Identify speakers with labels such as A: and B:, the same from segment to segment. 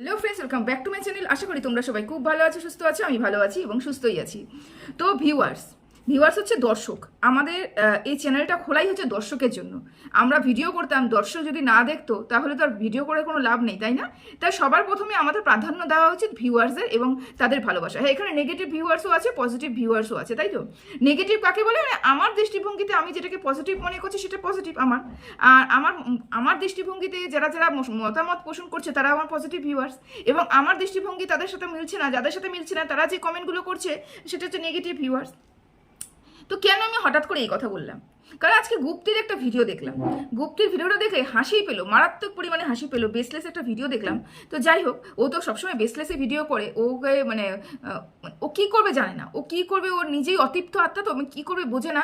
A: Hello friends, welcome back to my channel. আশা করি তোমরা সবাই খুব ভালো আছো, সুস্থ আছো। আমি ভালো আছি এবং সুস্থই আছি। তো ভিউয়ার্স হচ্ছে দর্শক। আমাদের এই চ্যানেলটা খোলাই হচ্ছে দর্শকের জন্য। আমরা ভিডিও করতাম, দর্শক যদি না দেখতো তাহলে তো আর ভিডিও করে কোনো লাভ নেই, তাই না? তাই সবার প্রথমে আমাদের প্রাধান্য দেওয়া উচিত ভিউয়ার্সদের এবং তাদের ভালোবাসা। হ্যাঁ, এখানে নেগেটিভ ভিউয়ার্সও আছে, পজিটিভ ভিউয়ার্সও আছে, তাই তো? নেগেটিভ কাকে বলে? মানে আমার দৃষ্টিভঙ্গিতে আমি যেটাকে পজিটিভ মনে করছি সেটা পজিটিভ আমার। আর আমার দৃষ্টিভঙ্গিতে যারা যারা মতামত পোষণ করছে তারা আমার পজিটিভ ভিউয়ার্স, এবং আমার দৃষ্টিভঙ্গি তাদের সাথে মিলছে না, যাদের সাথে মিলছে না তারা যে কমেন্টগুলো করছে সেটা হচ্ছে নেগেটিভ ভিউয়ার্স। তো কেন আমি হঠাৎ করে এই কথা বললাম? কারণ আজকে গুপ্তির একটা ভিডিও দেখলাম। গুপ্তির ভিডিওটা দেখে হাসি পেলো, মারাত্মক পরিমাণে হাসি পেলো। বেসলেস একটা ভিডিও দেখলাম। তো যাই হোক, ও তো সবসময় বেসলেসে ভিডিও করে। ওকে মানে ও কি করবে জানে না, ও কি করবে, ওর নিজেই অতৃপ্ত আত্মা, তো কি করবে বোঝে না,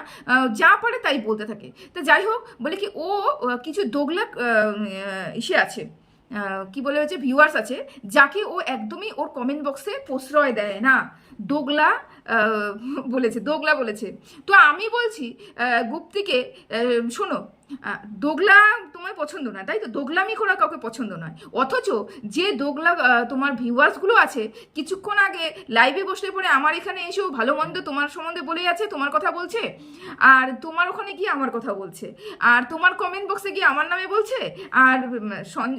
A: যা পারে তাই বলতে থাকে। তো যাই হোক, বলে কি ও কিছু দোগলা ইসে আছে, কি বলে হচ্ছে ভিউয়ার্স আছে, যাকে ও একদমই ওর কমেন্ট বক্সে প্রশ্রয় দেয় না। দোগলা দোগলা বলেছে। তো আমি বলছি গুপ্তিকে, শোনো, দোগলা তোমার পছন্দ না, তাই তো? দোগলামি করা কাউকে পছন্দ নয়। অথচ যে দোগলা তোমার ভিউয়ার্সগুলো আছে, কিছুক্ষণ আগে লাইভে বসলে পরে আমার এখানে এসেও ভালো মন্দ তোমার সম্বন্ধে বলে যাচ্ছে, তোমার কথা বলছে, আর তোমার ওখানে গিয়ে আমার কথা বলছে, আর তোমার কমেন্ট বক্সে গিয়ে আমার নামে বলছে, আর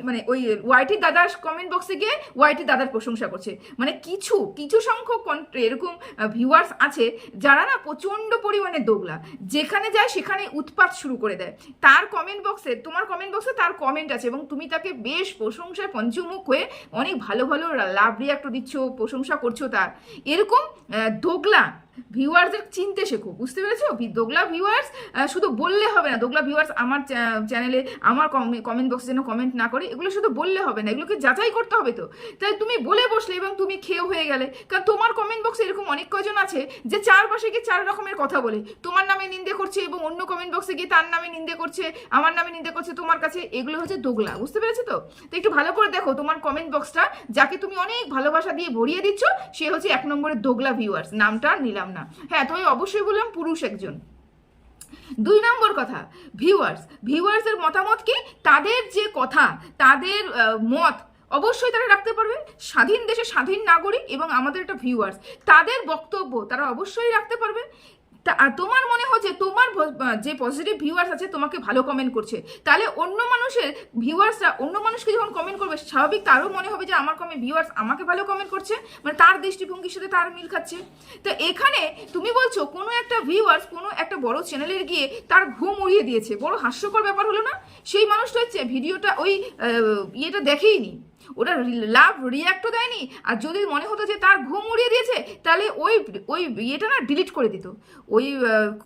A: মানে ওই ওয়াইটি দাদার কমেন্ট বক্সে গিয়ে ওয়াইটি দাদার প্রশংসা করছে। মানে কিছু কিছু সংখ্যক এরকম ভিউয়ার্স আছে যারা না প্রচণ্ড পরিমাণে দোগলা, যেখানে যায় সেখানে উৎপাত শুরু করে দেয়। তার কমেন্ট বক্সে, তোমার কমেন্ট বক্সে তার কমেন্ট আছে এবং তুমি তাকে বেশ প্রশংসায় পঞ্চমুখ হয়ে অনেক ভালো ভালো লাভ রিয়াক্ট দিচ্ছ, প্রশংসা করছো তার। এরকম দোগলা ভিউয়ার্সদের চিনতে শেখো, বুঝতে পেরেছো? দোগলা ভিউয়ার্স শুধু বললে হবে না, দোগলা ভিউয়ার্স আমার চ্যানেলে আমার কমেন্ট বক্সে যেন কমেন্ট না করে, এগুলো শুধু বললে হবে না, এগুলোকে যাচাই করতে হবে। তো তাই তুমি বলে বসলে এবং তুমি খেয়েও হয়ে গেলে, কারণ তোমার কমেন্ট বক্সে এরকম অনেক কজন আছে যে চারপাশে গিয়ে চার রকমের কথা বলে, তোমার নামে নিন্দে করছে এবং অন্য কমেন্ট বক্সে গিয়ে তার নামে নিন্দে করছে, আমার নামে নিন্দে করছে তোমার কাছে। এগুলো হচ্ছে দোগলা, বুঝতে পেরেছো? তো একটু ভালো করে দেখো তোমার কমেন্ট বক্সটা, যাকে তুমি অনেক ভালোবাসা দিয়ে ভরিয়ে দিচ্ছ, সে হচ্ছে 1 নম্বরের দোগলা ভিউয়ার্স। নামটা নিলাম না, হ্যাঁ, তো অবশ্যই বললাম পুরুষ একজন। 2 নম্বর কথা, ভিউয়ার্সের মতামত কি, তাদের যে কথা, তাদের মত অবশ্যই তারা রাখতে পারবেন। স্বাধীন দেশে স্বাধীন নাগরিক এবং আমাদের একটা ভিউয়ার্স, তাদের বক্তব্য তারা অবশ্যই রাখতে পারবেন। তোমার মনে হচ্ছে তোমার যে পজিটিভ ভিউয়ার্স আছে তোমাকে ভালো কমেন্ট করছে, তাহলে অন্য মানুষের ভিউয়ার্সরা অন্য মানুষকে যখন কমেন্ট করবে, স্বাভাবিক তারও মনে হবে যে আমার ভিউয়ার্স আমাকে ভালো কমেন্ট করছে, মানে তার দৃষ্টিভঙ্গির সাথে তার মিল খাচ্ছে। তো এখানে তুমি বলছো কোনো একটা ভিউয়ার্স কোনো একটা বড় চ্যানেলের গিয়ে তার ঘুম উড়িয়ে দিয়েছে, বড় হাস্যকর ব্যাপার হলো না? সেই মানুষটা হচ্ছে ভিডিওটা ওই ইয়েটা দেখেইনি, ওটা লাভ রিয়াক্টও দেয়নি, আর যদি মনে হতো যে তার ঘুম উড়িয়ে দিয়েছে তাহলে ওই ওই ইয়েটা না ডিলিট করে দিত, ওই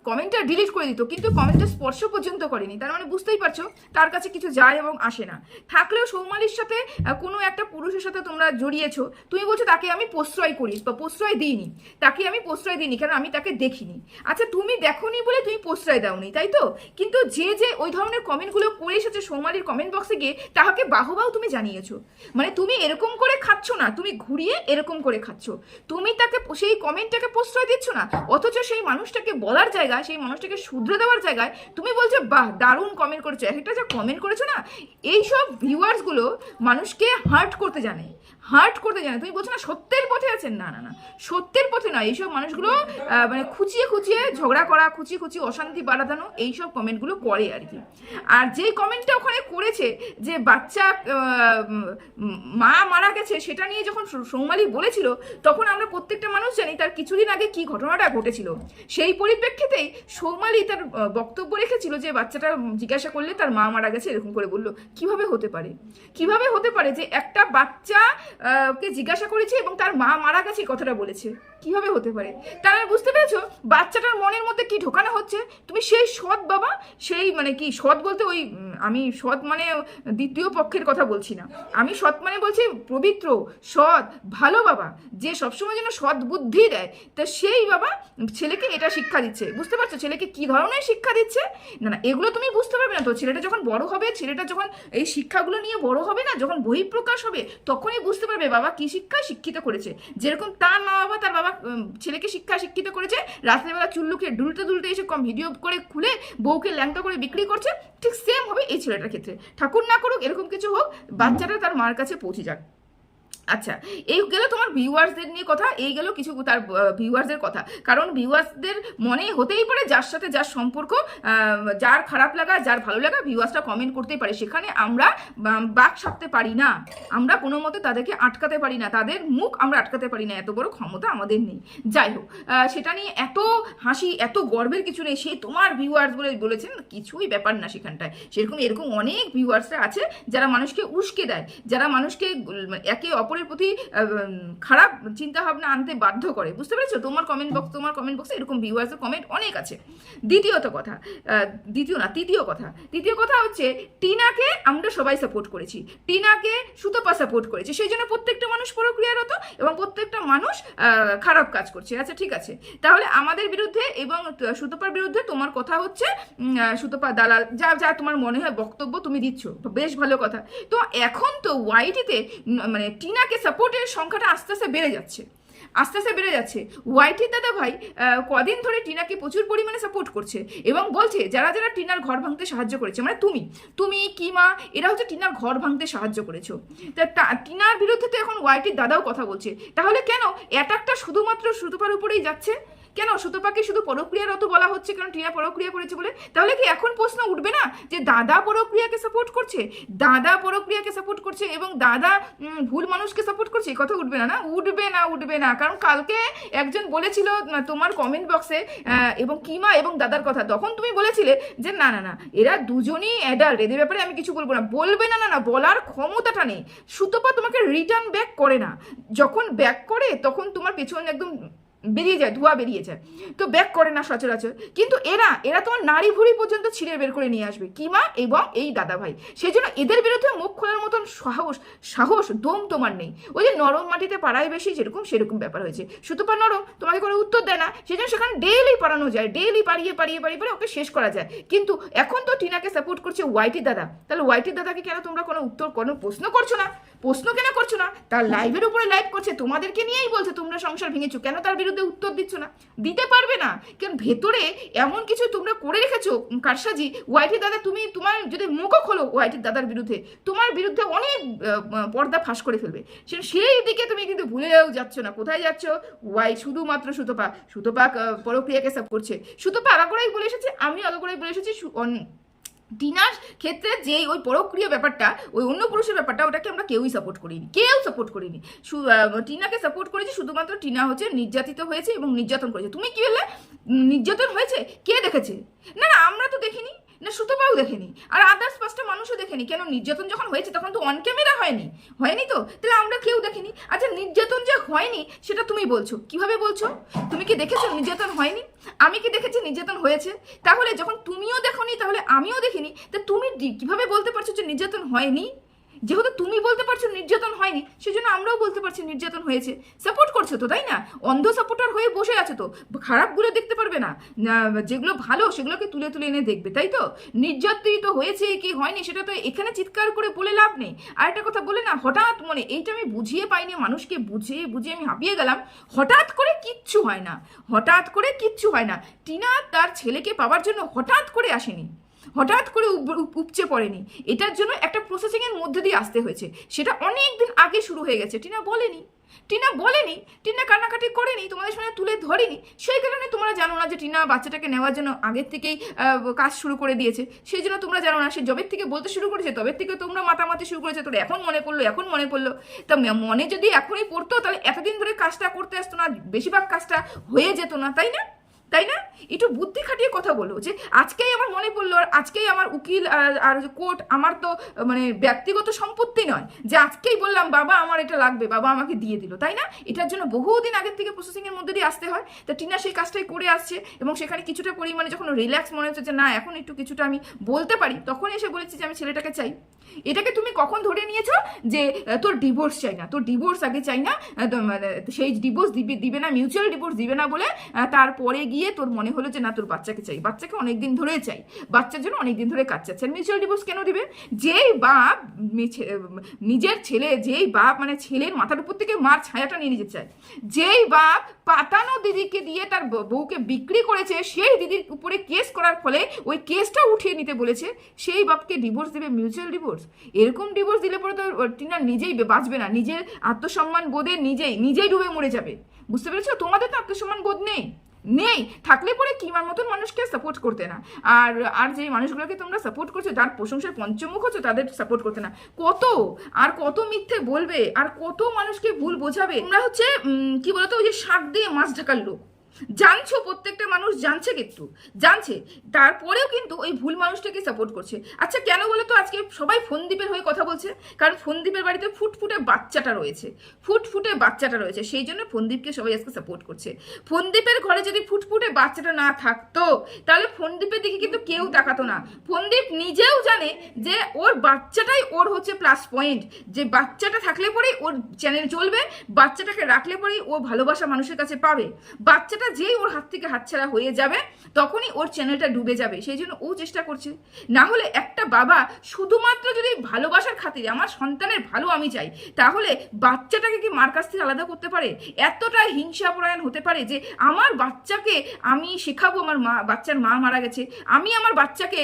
A: কমেন্টটা ডিলিট করে দিত, কিন্তু কমেন্টটা স্পর্শ পর্যন্ত করেনি। তার মানে বুঝতেই পারছো তার কাছে কিছু যায় এবং আসে না। থাকলেও সৌমালির সাথে কোনো একটা পুরুষের সাথে তোমরা জড়িয়েছো, তুমি বলছো তাকে আমি প্রশ্রয় করিস বা প্রশ্রয় দিইনি, তাকে আমি প্রশ্রয় দিইনি কারণ আমি তাকে দেখিনি। আচ্ছা, তুমি দেখোনি বলে তুমি প্রশ্রয় দাওনি, তাই তো? কিন্তু যে ওই ধরনের কমেন্টগুলো করে এসেছে সৌমালির কমেন্ট বক্সে গিয়ে, তাহাকে বাহবাও তুমি জানিয়েছো। মানে তুমি এরকম করে খাচ্ছ না, তুমি ঘুরিয়ে এরকম করে খাচ্ছ, তুমি তাকে সেই কমেন্টটাকে প্রশ্রয় দিচ্ছ না, অথচ সেই মানুষটাকে বলার জায়গায়, সেই মানুষটাকে শুধরে দেওয়ার জায়গায় তুমি বলছো বাহ দারুণ কমেন্ট করেছো। একটা যা কমেন্ট করেছো না, এইসব ভিউয়ার্সগুলো মানুষকে হার্ট করতে জানে, তুমি বলছো না সত্যের পথে আছেন, না না না, সত্যের পথে নয়। এইসব মানুষগুলো মানে খুঁচিয়ে খুঁচিয়ে ঝগড়া করা, খুঁচিয়ে খুঁচিয়ে অশান্তি বাড়ানো, এইসব কমেন্টগুলো করে আর কি। আর যে কমেন্টটা ওখানে করেছে যে বাচ্চা মা মারা গেছে, সেটা নিয়ে যখন সৌমালি বলেছিল, তখন আমরা প্রত্যেকটা মানুষ জানি তার কিছুদিন আগে কি ঘটনাটা ঘটেছিল। সেই পরিপ্রেক্ষিতেই সৌমালি তার বক্তব্য রেখেছিল যে বাচ্চাটা জিজ্ঞাসা করলে তার মা মারা গেছে, এরকম করে বললো। কিভাবে হতে পারে যে একটা বাচ্চা কে জিজ্ঞাসা করেছে এবং তার মা মারা গেছে কথাটা বলেছে? কিভাবে হতে পারে? তার মানে বুঝতে পেরেছো বাচ্চাটার মনের মধ্যে কি ঢোকানো হচ্ছে? তুমি সেই সৎ বাবা, সেই মানে কি সৎ বলতে ওই আমি সৎ মানে দ্বিতীয় পক্ষের কথা বলছি না, আমি সৎ মানে বলছি পবিত্র, সৎ, ভালো বাবা, যে সবসময় যেন সৎ বুদ্ধি দেয়। তা সেই বাবা ছেলেকে এটা শিক্ষা দিচ্ছে, বুঝতে পারছো ছেলেকে কি ধরনের শিক্ষা দিচ্ছে? না না, এগুলো তুমি বুঝতে পারবে না। তো ছেলেটা যখন বড় হবে, ছেলেটা যখন এই শিক্ষাগুলো নিয়ে বড় হবে না, যখন বহিঃপ্রকাশ হবে, তখনই বুঝতে পারবে বাবা কি শিক্ষায় শিক্ষিত করেছে। যেরকম তার মা বাবা, তার বাবা ছেলেকে শিক্ষিত করেছে, রাত্রেবেলা চুল্লুকে দুলতে দুলতে এসে কম ভিডিও করে খুলে বউকে ল্যাংটা করে বিক্রি করছে, ঠিক সেম হবে এই ছেলেটার ক্ষেত্রে। ঠাকুর না করুক এরকম কিছু হোক, বাচ্চাটা তার মার কাছে পৌঁছে যাক। আচ্ছা, এই গেল তোমার ভিউয়ার্সদের নিয়ে কথা, এই গেল কিছু তার ভিউয়ার্সদের কথা। কারণ ভিউয়ার্সদের মনে হতেই পারে যার সাথে যার সম্পর্ক, যার খারাপ লাগা যার ভালো লাগা, ভিউয়ার্সটা কমেন্ট করতেই পারে, সেখানে আমরা বাক সাধতে পারি না, আমরা কোনো মতে তাদেরকে আটকাতে পারি না, তাদের মুখ আমরা আটকাতে পারি না, এত বড় ক্ষমতা আমাদের নেই। যাই হোক, সেটা নিয়ে এত হাসি এত গর্বের কিছু নেই। সে তোমার ভিউয়ার্স বলে বলেছেন, কিছুই ব্যাপার না সেখানটায়। সেরকম এরকম অনেক ভিউয়ার্সরা আছে যারা মানুষকে উস্কে দেয়, যারা মানুষকে একে অপরের প্রতি খারাপ চিন্তা ভাবনা আনতে বাধ্য করে, বুঝতে পেরেছো? তোমার কমেন্ট বক্সে এরকম ভিউয়ার্সের কমেন্ট অনেক আছে। তৃতীয় কথা হচ্ছে, টিনাকে আমরা সবাই সাপোর্ট করেছি, টিনাকে সুতপা সাপোর্ট করেছে, সেই জন্য প্রত্যেকটা মানুষ প্রক্রিয়ারত এবং প্রত্যেকটা মানুষ খারাপ কাজ করছে। আচ্ছা ঠিক আছে, তাহলে আমাদের বিরুদ্ধে এবং সুতপার বিরুদ্ধে তোমার কথা হচ্ছে সুতপা দালাল, যা যা তোমার মনে হয় বক্তব্য তুমি দিচ্ছ, বেশ ভালো কথা। তো এখন তো ওয়াইটিতে মানে টিনাকে সাপোর্টের সংখ্যাটা আস্তে আস্তে বেড়ে যাচ্ছে। ওয়াইটির দাদা ভাই কদিন ধরে টিনাকে প্রচুর পরিমাণে সাপোর্ট করছে এবং বলছে যারা যারা টিনার ঘর ভাঙতে সাহায্য করেছে, মানে তুমি কিমা, এরা হচ্ছে টিনার ঘর ভাঙতে সাহায্য করেছো। তা টিনার বিরুদ্ধে তো এখন ওয়াইটির দাদাও কথা বলছে। তাহলে কেন অ্যাটাকটা শুধুমাত্র সুতপার উপরেই যাচ্ছে? কেন সুতপাকে শুধু পরক্রিয়ারত বলা হচ্ছে কারণ টিনা পরক্রিয়া করেছে বলে? তাহলে কি এখন প্রশ্ন উঠবে না যে দাদা পরক্রিয়াকে সাপোর্ট করছে এবং দাদা ভুল মানুষকে সাপোর্ট করছে? এই কথা উঠবে না? উঠবে না। কারণ কালকে একজন বলেছিল তোমার কমেন্ট বক্সে এবং কিমা এবং দাদার কথা, তখন তুমি বলেছিলে যে না এরা দুজনই অ্যাডাল্ট, এদের ব্যাপারে আমি কিছু বলবো না। বলবে না, বলার ক্ষমতাটা নেই। সুতপা তোমাকে রিটার্ন ব্যাক করে না, যখন ব্যাক করে তখন তোমার পেছনে একদম বেরিয়ে যায়, ধোঁয়া বেরিয়ে যায়, তো ব্যাক করে না সচরাচর। কিন্তু এরা তোমার নারী ভুড়ি পর্যন্ত ছিঁড়ে বের করে নিয়ে আসবে, কিমা এবং এই দাদা ভাই। সেই জন্য এদের বিরুদ্ধে মুখ খোলার মতন সাহস দম তোমার নেই। ওই যে নরম মাটিতে পাড়ায় বেশি, সেরকম ব্যাপার হয়েছে। সুতপা নরম, তোমাকে কোনো উত্তর দেয় না, সেই জন্য সেখানে ডেইলি পাড়ানো যায়, ডেইলি পাড়িয়ে ওকে শেষ করা যায়। কিন্তু এখন তো টিনাকে সাপোর্ট করছে ওয়াইটির দাদা, তাহলে ওয়াইটির দাদাকে কেন তোমরা কোনো প্রশ্ন করছো না? তার লাইভের উপরে লাইভ করছে, তোমাদেরকে নিয়েই বলছে তোমরা সংসার ভেঙেছো, কেন তার বিরুদ্ধে উত্তর দিচ্ছ না? দিতে পারবে না, কারণ ভেতরে এমন কিছু তোমরা করে রেখেছো কারসাজি। ওয়াইটির দাদা, তোমার যদি মুখও খোলো ওয়াইটির দাদার বিরুদ্ধে, তোমার বিরুদ্ধে অনেক পর্দা ফাঁস করে ফেলবে। সেই দিকে তুমি কিন্তু ভুলেও যাচ্ছ না। কোথায় যাচ্ছ? শুধুমাত্র সুতপা পরক্রিয়াকে সাপোর্ট করছে। সুতপা আগাগোড়াই বলে এসেছে, আমি আগাগোড়াই বলে এসেছি, টিনার ক্ষেত্রে যে ওই পরক্রিয়া ব্যাপারটা, ওই অন্য পুরুষের ব্যাপারটা, ওটাকে আমরা কেউ সাপোর্ট করিনি। টিনাকে সাপোর্ট করেছি শুধুমাত্র টিনা হচ্ছে নির্যাতিত হয়েছে এবং নির্যাতন করেছে। তুমি কি বললে নির্যাতন হয়েছে? কে দেখেছে? না আমরা তো দেখিনি, না সুতপাও দেখেনি, আর আদার্স 5টা মানুষও দেখেনি। কেন, নির্যাতন যখন হয়েছে তখন তো অন ক্যামেরা হয়নি তো, তাহলে আমরা কেউ দেখিনি। আচ্ছা, নির্যাতন যে হয়নি সেটা তুমি বলছো, কিভাবে বলছো? তুমি কি দেখেছো নির্যাতন হয়নি? আমি কি দেখেছি নির্যাতন হয়েছে? তাহলে যখন তুমিও দেখোনি, তাহলে আমিও দেখিনি, তা তুমি কিভাবে বলতে পারছো যে নির্যাতন হয়নি? যেহেতু তুমি বলতে পারছো নির্যাতন হয়নি, সেজন্য আমরাও বলতে পারছি নির্যাতন হয়েছে। সাপোর্ট করছো তো, তাই না? অন্ধ সাপোর্টার হয়ে বসে আছো তো, খারাপগুলো দেখতে পারবে না, যেগুলো ভালো সেগুলোকে তুলে এনে দেখবে, তাই তো? নির্যাতিত হয়েছে কি হয়নি সেটা তো এখানে চিৎকার করে বলে লাভ নেই। আর একটা কথা বলে না, হঠাৎ এইটা আমি বুঝিয়ে পাইনি, মানুষকে বুঝিয়ে আমি হাঁপিয়ে গেলাম। হঠাৎ করে কিচ্ছু হয় না। টিনা তার ছেলেকে পাওয়ার জন্য হঠাৎ করে আসেনি, হঠাৎ করে উপচে পড়েনি। এটার জন্য একটা প্রসেসিংয়ের মধ্যে দিয়ে আসতে হয়েছে, সেটা অনেক দিন আগে শুরু হয়ে গেছে। টিনা বলেনি, টিনা কান্নাকাটি করেনি, তোমাদের সামনে তুলে ধরেনি। সেই কারণে তোমরা জানো না যে টিনা বাচ্চাটাকে নেওয়ার জন্য আগের থেকেই কাজ শুরু করে দিয়েছে। সেই জন্য তোমরা জানো না, সে জবের থেকে বলতে শুরু করেছে, তবের থেকে তোমরা মাতামাতি শুরু করেছে। তোর এখন মনে পড়লো। তা মনে যদি এখনই পড়তো, তাহলে এতদিন ধরে কাজটা করতে আসতো না, বেশিরভাগ কাজটা হয়ে যেত না, তাই না? একটু বুদ্ধি খাটিয়ে কথা বলো, যে আজকেই আমার মনে পড়লো, আর আজকেই আমার উকিল আর কোর্ট, আমার তো মানে ব্যক্তিগত সম্পত্তি নয় যে আজকেই বললাম বাবা আমার এটা লাগবে, বাবা আমাকে দিয়ে দিল, তাই না? এটার জন্য বহুদিন আগের থেকে প্রসেসিংয়ের মধ্যে দিয়ে আসতে হয়। তা টিনা সেই কাজটাই করে আসছে এবং সেখানে কিছুটা পরিমাণে যখন রিল্যাক্স মনে হচ্ছে যে না এখন একটু কিছুটা আমি বলতে পারি, তখন এসে বলেছি যে আমি ছেলেটাকে চাই। এটাকে তুমি কখন ধরে নিয়েছো যে তোর ডিভোর্স চাই না, তোর ডিভোর্স আগে চাই না, সেই ডিভোর্স দিবে না, মিউচুয়াল ডিভোর্স দিবে না বলে তারপরে গিয়ে তোর মনে হলো যে না তোর বাচ্চাকে চাই, বাচ্চাকে অনেকদিন ধরে চাই, বাচ্চার জন্য অনেকদিন ধরে কাজ চাচ্ছে। মিউচুয়াল ডিভোর্স কেন দিবে? যেই বাপ নিজের ছেলে, যেই বাপ মানে ছেলের মাথার উপর থেকে মার ছায়াটা নিয়ে নিতে চায়, যেই বাপ পাতানো দিদিকে দিয়ে তার বউকে বিক্রি করেছে, সেই দিদির উপরে কেস করার ফলে ওই কেসটা উঠিয়ে নিতে বলেছে, সেই বাপকে ডিভোর্স দেবে মিউচুয়াল ডিভোর্স? এরকম ডিভোর্স দিলে পরে তো টিনা নিজেই বাঁচবে না, নিজের আত্মসম্মান বোধে নিজেই ডুবে মরে যাবে। বুঝতে পেরেছো? তোমাদের তো আত্মসম্মান বোধ নেই থাকলে পরে কিমার মতন মানুষকে সাপোর্ট করতে না। আর যে মানুষগুলোকে তোমরা সাপোর্ট করছো, যার প্রশংসায় পঞ্চমুখ হচ্ছে, তাদের সাপোর্ট করতে না। কত মিথ্যে বলবে, আর কত মানুষকে ভুল বোঝাবে। তোমরা হচ্ছে কি বলতো, ওই যে শাক দিয়ে মাছ ঢাকার লোক। জানছো, প্রত্যেকটা মানুষ জানছে, তারপরেও কিন্তু ওই ভুল মানুষটাকে সাপোর্ট করছে। আচ্ছা কেন বলো তো আজকে সবাই ফোনদীপের হয়ে কথা বলছে? কারণ ফোনদীপের বাড়িতে ফুটফুটে বাচ্চাটা রয়েছে, সেই জন্য ফোনদীপকে সবাই আজকে সাপোর্ট করছে। ফোনদীপের ঘরে যদি ফুটফুটে বাচ্চাটা না থাকতো, তাহলে ফোনদীপের দিকে কিন্তু কেউ তাকাতো না। ফোনদীপ নিজেও জানে যে ওর বাচ্চাটাই ওর হচ্ছে প্লাস পয়েন্ট, যে বাচ্চাটা থাকলে পরেই ওর চ্যানেল চলবে, বাচ্চাটাকে রাখলে পরেই ও ভালোবাসা মানুষের কাছে পাবে। বাচ্চাটা যেই ওর হাত থেকে হাতছাড়া হয়ে যাবে, তখনই ওর চ্যানেলটা ডুবে যাবে। সেই জন্য ও চেষ্টা করছে। না হলে একটা বাবা শুধুমাত্র যদি ভালোবাসার খাতিরে আমার সন্তানের ভালো আমি চাই, তাহলে বাচ্চাটাকে কি মার কাছ থেকে আলাদা করতে পারে? এতটা হিংসাপরায়ণ হতে পারে যে আমার বাচ্চাকে আমি শেখাবো, আমার বাচ্চার মা মারা গেছে, আমি আমার বাচ্চাকে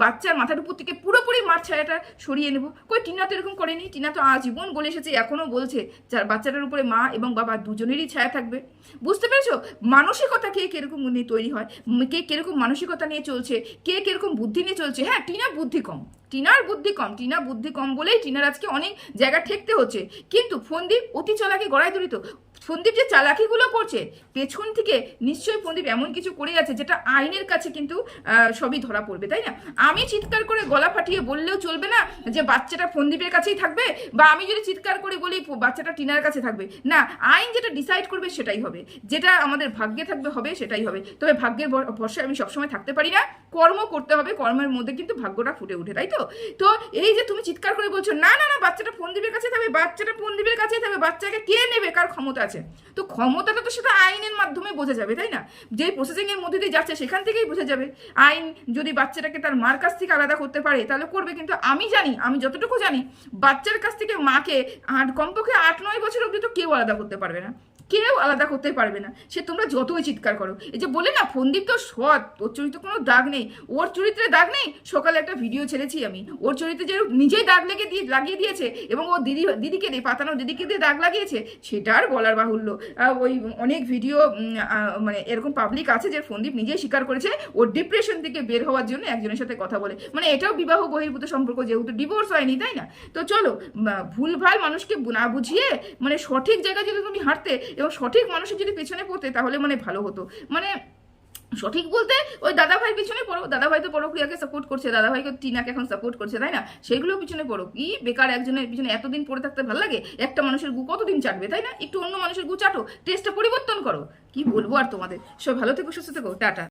A: বাচ্চার মাথার উপর থেকে পুরোপুরি মার ছায়াটা সরিয়ে নেবো। কই টিনা তো এরকম করেনি। টিনা তো আজীবন বলে এসেছে, এখনো বলছে, যার বাচ্চাটার উপরে মা এবং বাবা দুজনেরই ছায়া থাকবে। বুঝতে পেরেছো? মানসিকতা কে কিরকম নিয়ে তৈরি হয়, কে কিরকম মানসিকতা নিয়ে চলছে, কে কিরকম বুদ্ধি নিয়ে চলছে। হ্যাঁ, টিনার বুদ্ধি কম বলেই টিনার আজকে অনেক জায়গা ঠেকতে হচ্ছে। কিন্তু ফোনদীপ অতি চালাকি গড়ায় ধরিত। ফোনদীপ যে চালাকিগুলো করছে, পেছন থেকে নিশ্চয়ই ফোনদীপ এমন কিছু করে আছে যেটা আইনের কাছে কিন্তু সবই ধরা পড়বে, তাই না? আমি চিৎকার করে গলা ফাটিয়ে বললেও চলবে না যে বাচ্চাটা ফোনদীপের কাছেই থাকবে, বা আমি যদি চিৎকার করে বলি বাচ্চাটা টিনার কাছে থাকবে। না, আইন যেটা ডিসাইড করবে সেটাই হবে, যেটা আমাদের ভাগ্যে হবে সেটাই হবে। তবে ভাগ্যের ভরসায় আমি সবসময় থাকতে পারি না, কর্ম করতে হবে, কর্মের মধ্যে কিন্তু ভাগ্যটা ফুটে ওঠে, তাই তো? তো এই যে তুমি চিৎকার করে বলছো না বাচ্চাটা ফোনদীপের কাছে থাকবে, বাচ্চাকে কে নেবে, কার ক্ষমতা আছে? তো ক্ষমতাটা তো সেটা আইনের মাধ্যমে বোঝা যাবে, তাই না? যে প্রসেসিং এর মধ্যে দিয়ে যাচ্ছে সেখান থেকেই বোঝা যাবে। আইন যদি বাচ্চাটাকে তার মার কাছ থেকে আলাদা করতে পারে তাহলে করবে। কিন্তু আমি যতটুকু জানি, বাচ্চার কাছ থেকে মাকে কমপক্ষে 8-9 বছর অবধি তো কেউ আলাদা করতে পারবে না, সে তোমরা যতই চিৎকার করো। এই যে বলে না, ফোনদীপ তো সৎ, ওর চরিত্রে কোনো দাগ নেই, ওর চরিত্রে দাগ নেই। সকালে একটা ভিডিও ছেড়েছি আমি, ওর চরিত্রে যে নিজেই দাগ লাগিয়ে দিয়েছে, এবং ও দিদিকে দিয়ে পাতানো দিদিকে দিয়ে দাগ লাগিয়েছে, সেটা আর বলার বাহুল্য। ওই অনেক ভিডিও মানে এরকম পাবলিক আছে যে ফোনদীপ নিজেই স্বীকার করেছে ওর ডিপ্রেশন থেকে বের হওয়ার জন্য একজনের সাথে কথা বলে। মানে এটাও বিবাহ বহির্ভূত সম্পর্ক, যেহেতু ডিভোর্স হয়নি, তাই না? তো চলো, ভুলভাল মানুষকে না বুঝিয়ে মানে সঠিক জায়গায় যদি তুমি হাঁটতে এবং সঠিক মানুষের যদি পেছনে পড়তে, তাহলে মানে ভালো হতো। মানে সঠিক বলতে ওই দাদাভাই পিছনে পড়ো, দাদাভাই তো পরক্রিয়াকে সাপোর্ট করছে, দাদাভাইকে টিনাকে এখন সাপোর্ট করছে, তাই না? সেগুলো পিছনে পড়ো। কি বেকার একজনের পিছনে এতদিন পড়ে থাকতে ভালো লাগে? একটা মানুষের গু কতদিন চাটবে, তাই না? একটু অন্য মানুষের গু চাটো, টেস্টটা পরিবর্তন করো। কি বলবো আর তোমাদের। সব ভালো থেকো, সুস্থ থেকো, টাটা।